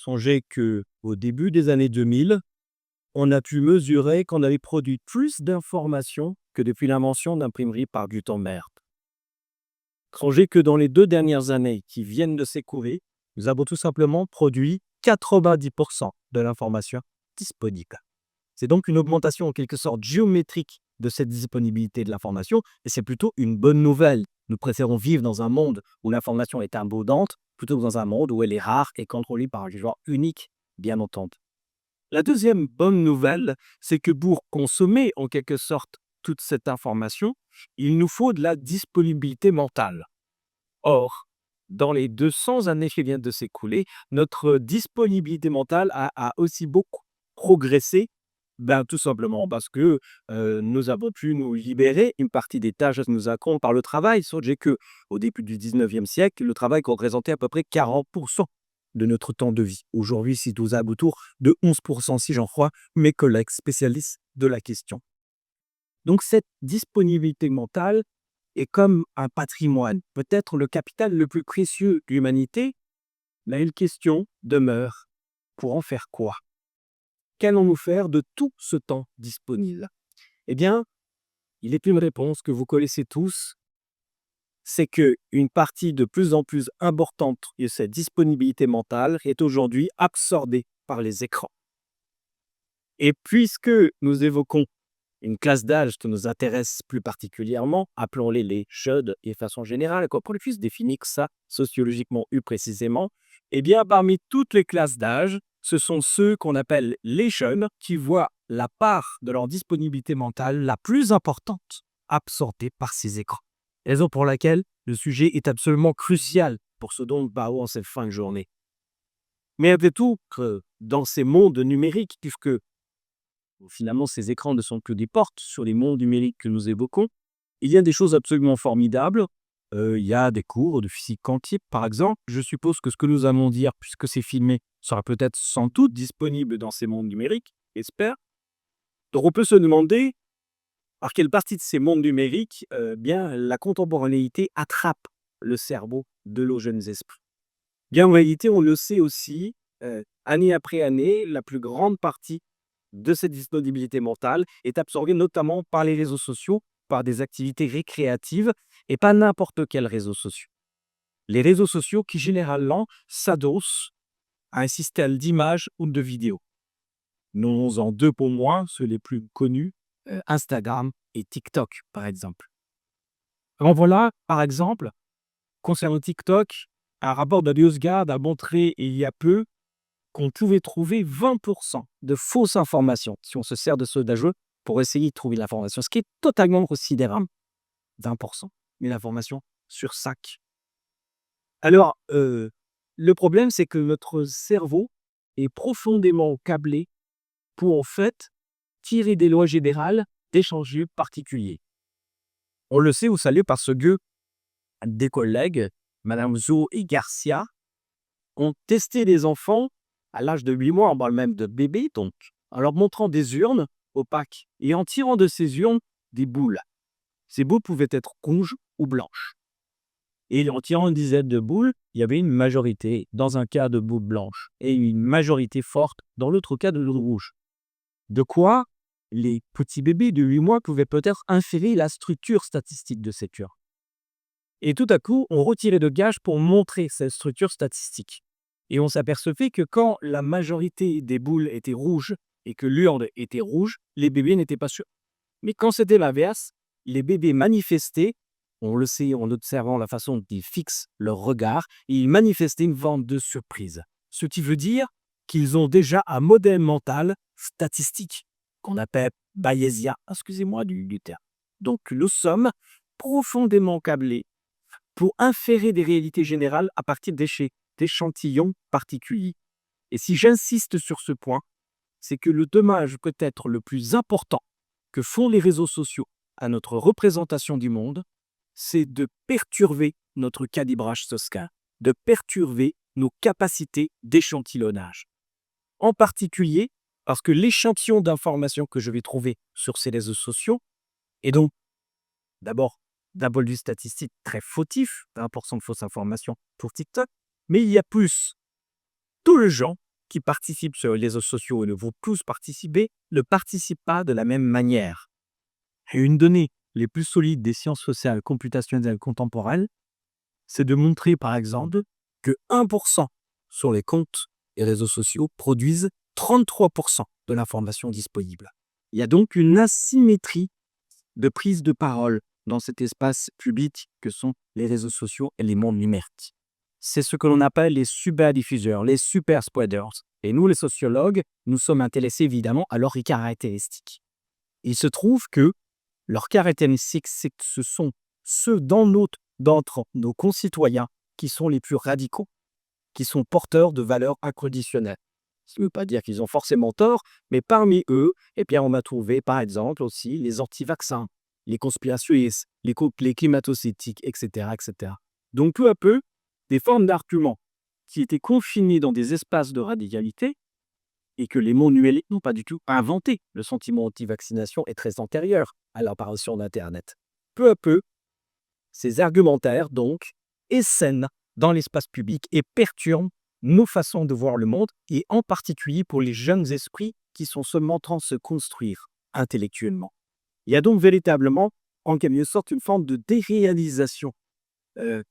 Songez qu'au début des années 2000, on a pu mesurer qu'on avait produit plus d'informations que depuis l'invention d'imprimerie par Gutenberg. Songez que dans les 2 dernières années qui viennent de s'écouler, nous avons tout simplement produit 90% de l'information disponible. C'est donc une augmentation en quelque sorte géométrique de cette disponibilité de l'information et c'est plutôt une bonne nouvelle. Nous préférons vivre dans un monde où l'information est abondante plutôt que dans un monde où elle est rare et contrôlée par un joueur unique, bien entendu. La deuxième bonne nouvelle, c'est que pour consommer en quelque sorte toute cette information, il nous faut de la disponibilité mentale. Or, dans les 200 années qui viennent de s'écouler, notre disponibilité mentale a aussi beaucoup progressé, tout simplement parce que nous avons pu nous libérer une partie des tâches que nous avons par le travail. Songez qu'au début du 19e siècle, le travail représentait à peu près 40% de notre temps de vie. Aujourd'hui, c'est aux alentours de 11% si j'en crois mes collègues spécialistes de la question. Donc cette disponibilité mentale est comme un patrimoine, peut-être le capital le plus précieux de l'humanité, mais une question demeure. Pour en faire quoi? Qu'allons-nous faire de tout ce temps disponible? Eh bien, il est une réponse que vous connaissez tous, c'est qu'une partie de plus en plus importante de cette disponibilité mentale est aujourd'hui absorbée par les écrans. Et puisque nous évoquons une classe d'âge qui nous intéresse plus particulièrement, appelons-les les jeunes et de façon générale, pour qu'on puisse définir ça sociologiquement plus précisément, eh bien, parmi toutes les classes d'âge, ce sont ceux qu'on appelle les jeunes qui voient la part de leur disponibilité mentale la plus importante absorbée par ces écrans. Raison pour laquelle le sujet est absolument crucial pour ce dont nous parlons en cette fin de journée. Mais après tout, dans ces mondes numériques, puisque finalement, ces écrans ne sont que des portes sur les mondes numériques que nous évoquons. Il y a des choses absolument formidables. Il y a des cours de physique quantique, par exemple. Je suppose que ce que nous allons dire, puisque c'est filmé, sera peut-être sans doute disponible dans ces mondes numériques, j'espère. Donc on peut se demander par quelle partie de ces mondes numériques bien, la contemporanéité attrape le cerveau de nos jeunes esprits. Bien, en réalité, on le sait aussi, année après année, la plus grande partie de cette disponibilité mentale est absorbée notamment par les réseaux sociaux, par des activités récréatives et pas n'importe quels réseaux sociaux. Les réseaux sociaux qui généralement s'adossent à un système d'images ou de vidéos. Nommons-en deux pour moi, ceux les plus connus, Instagram et TikTok par exemple. Alors voilà, par exemple, concernant TikTok, un rapport de NewsGuard a montré il y a peu qu'on pouvait trouver 20% de fausses informations si on se sert de sondage pour essayer de trouver l'information, ce qui est totalement considérable. 20%, une information sur 5. Alors, le problème, c'est que notre cerveau est profondément câblé pour, en fait, tirer des lois générales d'échanges particuliers. On le sait ou salut parce que des collègues, Madame Zhou et Garcia, ont testé des enfants à l'âge de 8 mois, on parle même de bébés, donc, en leur montrant des urnes opaques et en tirant de ces urnes des boules. Ces boules pouvaient être rouges ou blanches. Et en tirant une dizaine de boules, il y avait une majorité, dans un cas de boules blanches, et une majorité forte dans l'autre cas de boules rouges. De quoi les petits bébés de 8 mois pouvaient peut-être inférer la structure statistique de cette urne. Et tout à coup, on retirait de gage pour montrer cette structure statistique. Et on s'apercevait que quand la majorité des boules étaient rouges et que l'urne était rouge, les bébés n'étaient pas sûrs. Mais quand c'était l'inverse, les bébés manifestaient, on le sait en observant la façon dont ils fixent leur regard, ils manifestaient une forme de surprise. Ce qui veut dire qu'ils ont déjà un modèle mental statistique qu'on appelle bayésien, excusez-moi du terme. Donc nous sommes profondément câblés pour inférer des réalités générales à partir d'échantillons particuliers. Et si j'insiste sur ce point, c'est que le dommage peut-être le plus important que font les réseaux sociaux à notre représentation du monde, c'est de perturber notre calibrage social, de perturber nos capacités d'échantillonnage. En particulier, parce que l'échantillon d'informations que je vais trouver sur ces réseaux sociaux est donc, d'abord, d'un point de vue statistique très fautif, 1% de fausses informations pour TikTok, mais il y a plus. Tous les gens qui participent sur les réseaux sociaux et ne vont tous participer ne participent pas de la même manière. Et une donnée les plus solides des sciences sociales computationnelles contemporaines, c'est de montrer par exemple que 1% sur les comptes et réseaux sociaux produisent 33% de l'information disponible. Il y a donc une asymétrie de prise de parole dans cet espace public que sont les réseaux sociaux et les mondes numériques. C'est ce que l'on appelle les superdiffuseurs, les super spreaders. Et nous, les sociologues, nous sommes intéressés évidemment à leurs caractéristiques. Il se trouve que leurs caractéristiques, c'est que ce sont ceux d'entre nos concitoyens qui sont les plus radicaux, qui sont porteurs de valeurs inconditionnelles. Ça ne veut pas dire qu'ils ont forcément tort, mais parmi eux, eh bien, on va trouver par exemple aussi les anti-vaccins, les conspirationnistes, les climato-sceptiques, etc., etc. Donc peu à peu, des formes d'arguments qui étaient confinés dans des espaces de radicalité et que les mondes numériques n'ont pas du tout inventé. Le sentiment anti-vaccination est très antérieur à l'apparition d'Internet. Peu à peu, ces argumentaires, donc, essaiment dans l'espace public et perturbent nos façons de voir le monde, et en particulier pour les jeunes esprits qui sont seulement en train de se construire intellectuellement. Il y a donc véritablement, en quelque sorte, une forme de déréalisation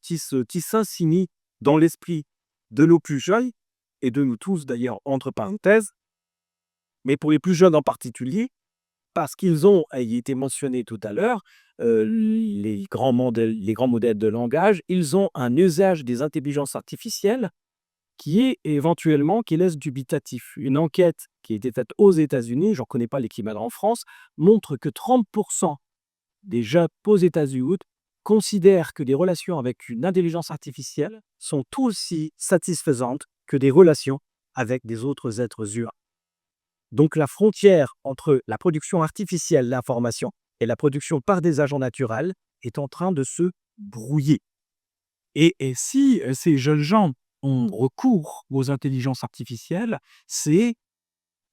qui s'insinue dans l'esprit de nos plus jeunes, et de nous tous d'ailleurs, entre parenthèses, mais pour les plus jeunes en particulier, parce qu'ils ont, il a été mentionné tout à l'heure, les grands modèles de langage, ils ont un usage des intelligences artificielles qui est éventuellement, qui laisse dubitatif. Une enquête qui a été faite aux États-Unis, je n'en connais pas l'équivalent en France, montre que 30% des jeunes aux États-Unis considèrent que des relations avec une intelligence artificielle sont tout aussi satisfaisantes que des relations avec des autres êtres humains. Donc la frontière entre la production artificielle d'information et la production par des agents naturels est en train de se brouiller. Et si ces jeunes gens ont recours aux intelligences artificielles, c'est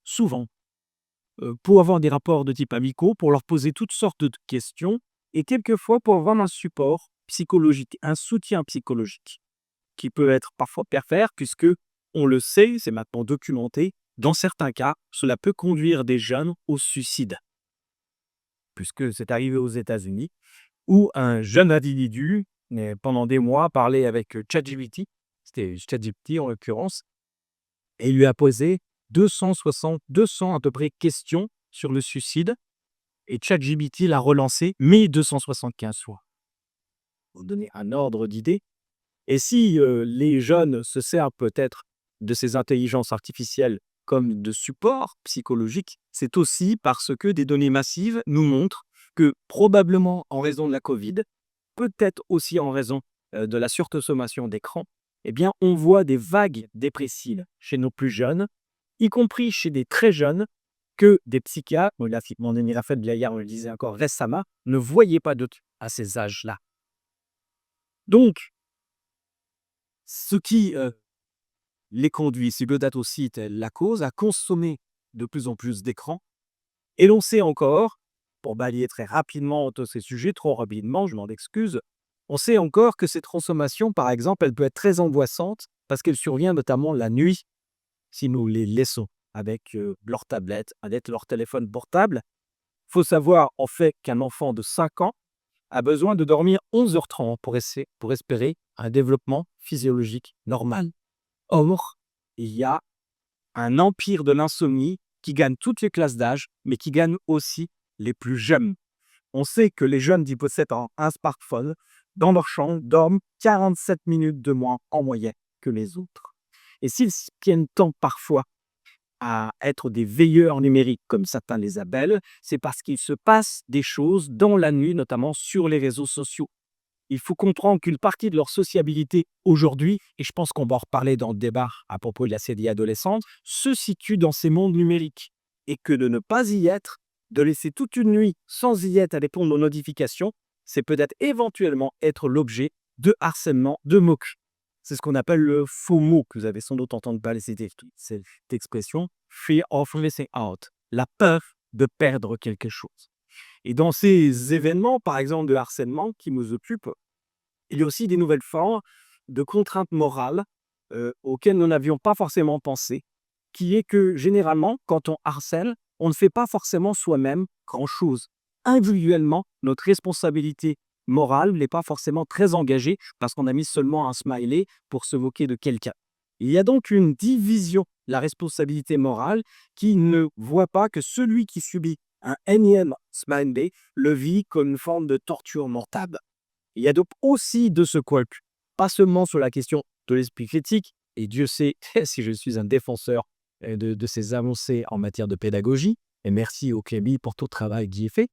souvent pour avoir des rapports de type amicaux, pour leur poser toutes sortes de questions, et quelquefois pour avoir un support psychologique, un soutien psychologique, qui peut être parfois pervers, puisque, on le sait, c'est maintenant documenté, dans certains cas, cela peut conduire des jeunes au suicide. Puisque c'est arrivé aux États-Unis, où un jeune individu, pendant des mois, parlait avec ChatGPT, c'était ChatGPT en l'occurrence, et il lui a posé 200 à peu près questions sur le suicide, et ChatGPT l'a relancé 1275 fois. Pour donner un ordre d'idée. Et si les jeunes se servent peut-être de ces intelligences artificielles comme de support psychologique, c'est aussi parce que des données massives nous montrent que probablement en raison de la Covid, peut-être aussi en raison de la surconsommation d'écran, eh bien, on voit des vagues dépressives chez nos plus jeunes, y compris chez des très jeunes, que des psychiatres, mon ami Raphaël Biaillard me le disait encore récemment, ne voyaient pas d'autres à ces âges-là. Donc, ce qui les conduit, c'est peut-être aussi la cause à consommer de plus en plus d'écrans. Et l'on sait encore, pour balayer très rapidement tous ces sujets, trop rapidement, je m'en excuse, on sait encore que cette consommation, par exemple, elle peut être très angoissante parce qu'elle survient notamment la nuit, si nous les laissons avec leur tablette, avec leur téléphone portable. Il faut savoir en fait qu'un enfant de 5 ans a besoin de dormir 11h30 pour espérer un développement physiologique normal. Or, il y a un empire de l'insomnie qui gagne toutes les classes d'âge, mais qui gagne aussi les plus jeunes. On sait que les jeunes qui possèdent un smartphone dans leur chambre dorment 47 minutes de moins en moyenne que les autres. Et s'ils tiennent tant parfois à être des veilleurs numériques, comme certains les appellent, c'est parce qu'il se passe des choses dans la nuit, notamment sur les réseaux sociaux. Il faut comprendre qu'une partie de leur sociabilité aujourd'hui, et je pense qu'on va en reparler dans le débat à propos de la CDI adolescente, se situe dans ces mondes numériques. Et que de ne pas y être, de laisser toute une nuit sans y être à répondre aux notifications, c'est peut-être éventuellement être l'objet de harcèlement, de moquerie. C'est ce qu'on appelle le FOMO, que vous avez sans doute entendu parler, cette expression, Fear of Missing Out, la peur de perdre quelque chose. Et dans ces événements, par exemple de harcèlement qui nous occupent, il y a aussi des nouvelles formes de contraintes morales auxquelles nous n'avions pas forcément pensé qui est que généralement, quand on harcèle, on ne fait pas forcément soi-même grand-chose. Individuellement, notre responsabilité morale n'est pas forcément très engagée parce qu'on a mis seulement un smiley pour se moquer de quelqu'un. Il y a donc une division de la responsabilité morale qui ne voit pas que celui qui subit un énième smiley le vit comme une forme de torture mentale. Il y a donc aussi de ce quoi, pas seulement sur la question de l'esprit critique, et Dieu sait si je suis un défenseur de ces avancées en matière de pédagogie, et merci au Kébi pour tout le travail qui est fait.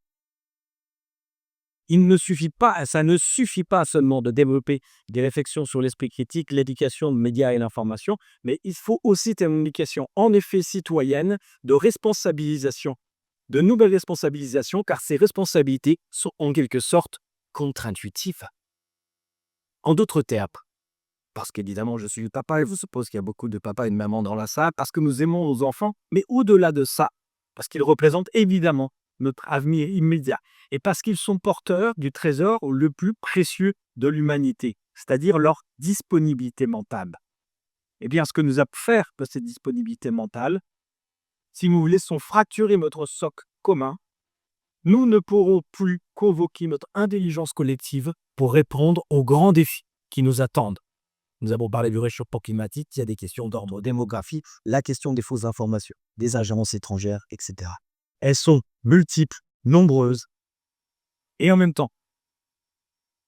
Ça ne suffit pas seulement de développer des réflexions sur l'esprit critique, l'éducation, les médias et l'information, mais il faut aussi une éducation en effet citoyenne, de responsabilisation, de nouvelles responsabilisations, car ces responsabilités sont en quelque sorte contre-intuitives. En d'autres termes, parce qu'évidemment je suis papa et je suppose qu'il y a beaucoup de papas et de mamans dans la salle, parce que nous aimons nos enfants, mais au-delà de ça, parce qu'ils représentent évidemment notre avenir immédiat, et parce qu'ils sont porteurs du trésor le plus précieux de l'humanité, c'est-à-dire leur disponibilité mentale. Eh bien, ce que nous avons faire de cette disponibilité mentale, si nous laissons fracturer notre socle commun, nous ne pourrons plus convoquer notre intelligence collective pour répondre aux grands défis qui nous attendent. Nous avons parlé du réchauffement climatique, il y a des questions d'ordre démographique, la question des fausses informations, des agences étrangères, etc. Elles sont multiples, nombreuses, et en même temps,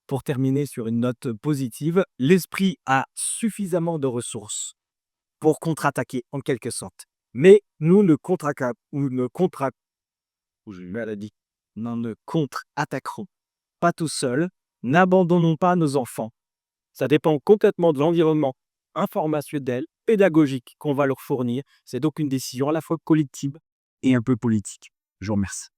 pour terminer sur une note positive, l'esprit a suffisamment de ressources pour contre-attaquer en quelque sorte. Mais nous ne contre-attaquerons pas tout seuls, n'abandonnons pas nos enfants. Ça dépend complètement de l'environnement informationnel, pédagogique qu'on va leur fournir. C'est donc une décision à la fois collective et un peu politique. Je vous remercie.